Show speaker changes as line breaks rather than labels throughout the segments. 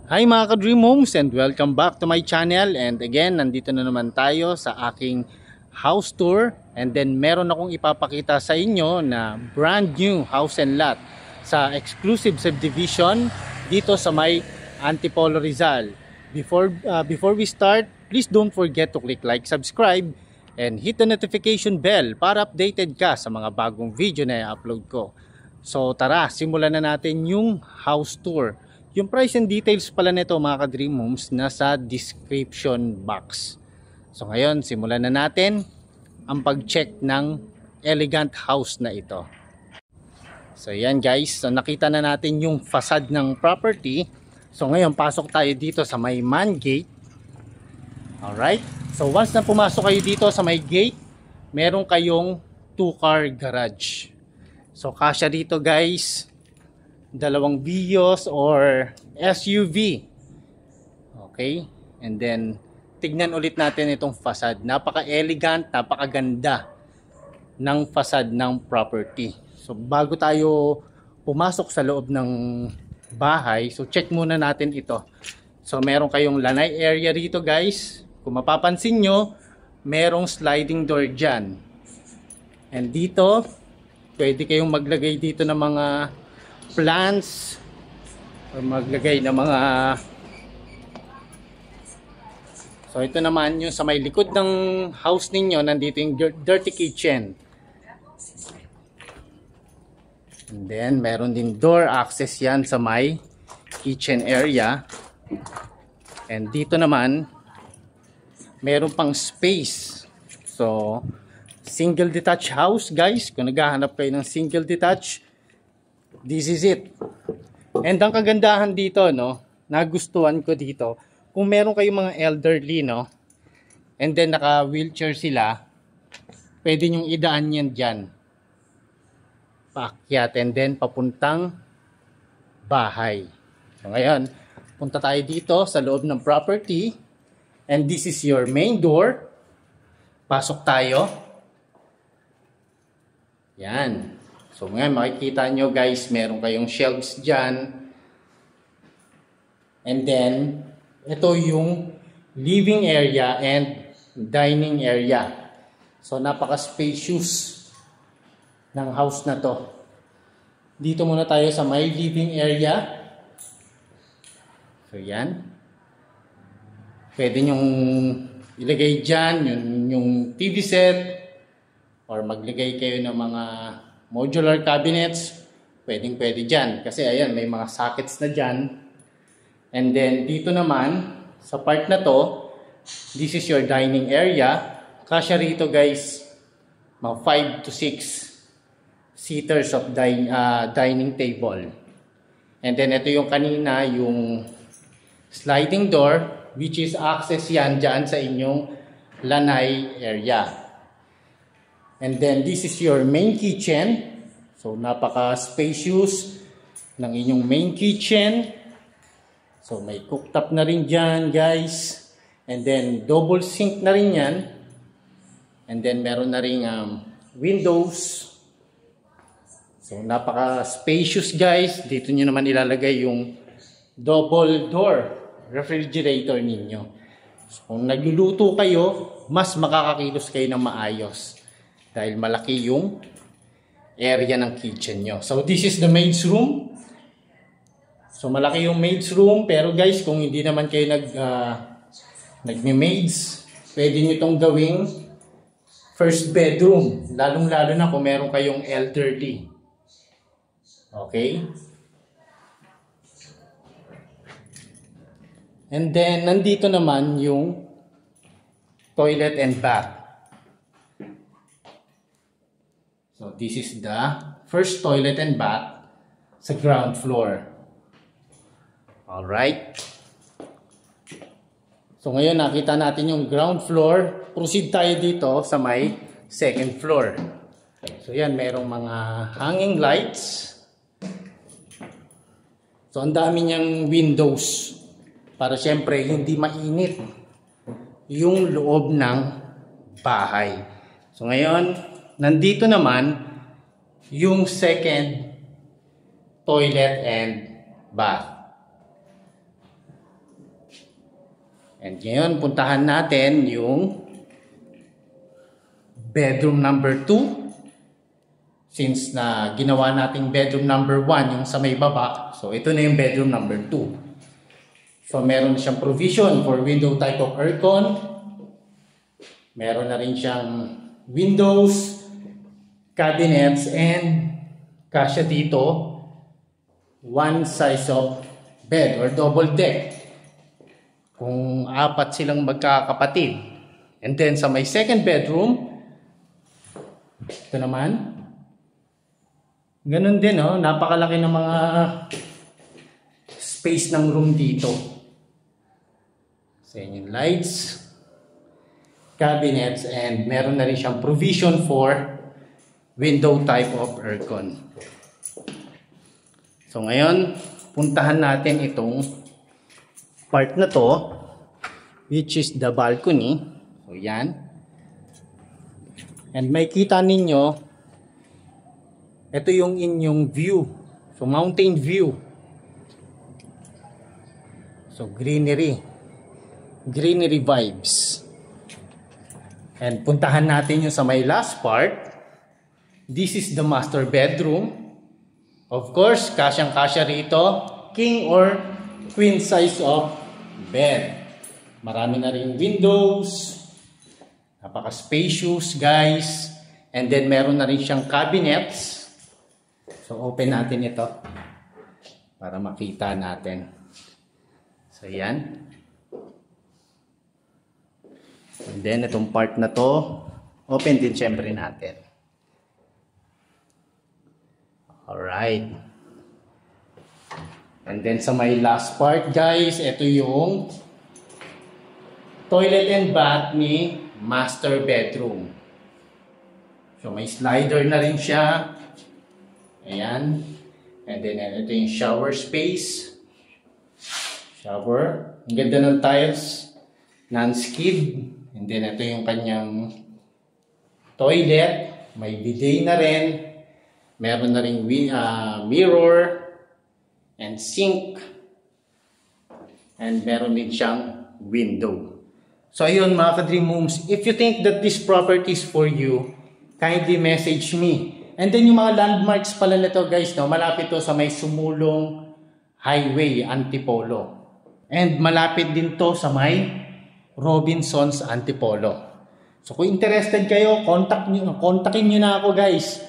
Hi mga ka-Dream Homes and welcome back to my channel. And again, nandito na naman tayo sa aking house tour. And then meron akong ipapakita sa inyo na brand new house and lot sa exclusive subdivision dito sa may Antipolo Rizal. Before we start, please don't forget to click like, subscribe, and hit the notification bell para updated ka sa mga bagong video na i-upload ko. So tara, simulan na natin yung house tour. Yung price and details pala nito mga ka-Dream Homes nasa description box. So ngayon, simulan na natin ang pag-check ng elegant house na ito. So yan guys, so nakita na natin yung facade ng property. So ngayon, pasok tayo dito sa may man gate. Alright, so once na pumasok kayo dito sa may gate, meron kayong 2-car garage. So kasya dito guys, dalawang Vios or SUV. Okay, and then tignan ulit natin itong facade. Napaka-elegant, napakaganda ng facade ng property. So bago tayo pumasok sa loob ng bahay, so check muna natin ito. So meron kayong lanay area rito guys. Kung mapapansin nyo, merong sliding door dyan. And dito, pwede kayong maglagay dito ng mga plants or maglagay ng mga, so ito naman yung sa may likod ng house ninyo, nandito yung dirty kitchen, and then meron din door access yan sa may kitchen area. And dito naman meron pang space. So single detached house guys, kung naghahanap kayo ng single detached, this is it. And ang kagandahan dito, no, nagustuhan ko dito, kung meron kayong mga elderly, no, and then naka wheelchair sila, pwede nyong idaan yan dyan, paakyat, and then papuntang bahay. So ngayon, punta tayo dito sa loob ng property, and this is your main door. Pasok tayo. Yan. So ngayon makikita nyo guys, meron kayong shelves dyan. And then, ito yung living area and dining area. So napaka-spacious ng house na to. Dito muna tayo sa may living area. So yan. Pwede nyong ilagay dyan yung TV set, or maglagay kayo ng mga modular cabinets, pwede dyan. Kasi ayan, may mga sockets na dyan. And then, dito naman, sa part na to, this is your dining area. Kasya rito guys, mga 5 to 6 seaters of dining table. And then, ito yung kanina, yung sliding door, which is access yan dyan sa inyong lanay area. And then this is your main kitchen. So napaka-spacious ng inyong main kitchen. So may cooktop na rin dyan guys. And then double sink na rin yan. And then meron na rin windows. So napaka-spacious guys. Dito nyo naman ilalagay yung double door refrigerator ninyo. So kung nagluluto kayo, mas makakakilos kayo ng maayos. Dahil malaki yung area ng kitchen nyo. So this is the maid's room. So malaki yung maid's room. Pero guys, kung hindi naman kayo nagme-maids, pwede nyo itong gawing first bedroom. Lalong-lalo na kung meron kayong elderly. Okay? And then, nandito naman yung toilet and bath. So this is the first toilet and bath sa ground floor. Alright. So ngayon nakita natin yung ground floor. Proceed tayo dito sa may second floor. So yan, merong mga hanging lights. So ang dami niyang windows para syempre hindi mainit yung loob ng bahay. So ngayon, nandito naman yung second toilet and bath. And ngayon, puntahan natin yung bedroom number 2. Since na ginawa nating bedroom number 1, yung sa may baba. So, ito na yung bedroom number 2. So, meron siyang provision for window type of aircon. Meron na rin siyang windows, cabinets, and kasya dito, one size of bed or double deck. Kung 4 silang magkakapatid. And then sa may second bedroom, ito naman, ganun din, oh, napakalaki ng mga space ng room dito. Sa inyong lights, cabinets, and meron na rin siyang provision for window type of aircon. So ngayon, puntahan natin itong part na to, which is the balcony. So yan. And may kita ninyo, ito yung inyong view. So mountain view. So greenery. Greenery vibes. And puntahan natin yung sa may last part. This is the master bedroom. Of course, kasyang-kasya rito, king or queen size of bed. Marami na ring windows. Napaka-spacious, guys. And then meron na rin siyang cabinets. So open natin ito para makita natin. So yan. And then itong part na to, open din syempre natin. Alright. And then sa may last part, guys, ito yung toilet and bath ni master bedroom. So may slider na rin siya. Ayan. And then ito yung shower space. Shower. Ang ganda ng tiles. Non-skid. And then ito yung kanyang toilet. May bidet na rin. Meron na rin mirror and sink. And meron din siyang window. So ayun mga ka-Dream Homes, if you think that this property is for you, kindly message me. And then yung mga landmarks pala nito guys, no, malapit to sa may Sumulong Highway, Antipolo. And malapit din to sa may Robinsons, Antipolo. So kung interested kayo, kontakin nyo na ako guys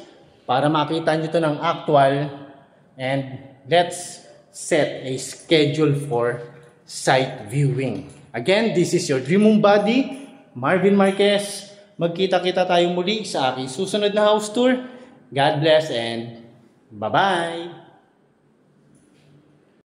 para makita nyo to ng actual, and let's set a schedule for site viewing. Again, this is your Dream Home Buddy, Marvin Marquez. Magkita-kita tayo muli sa aking susunod na house tour. God bless and bye-bye!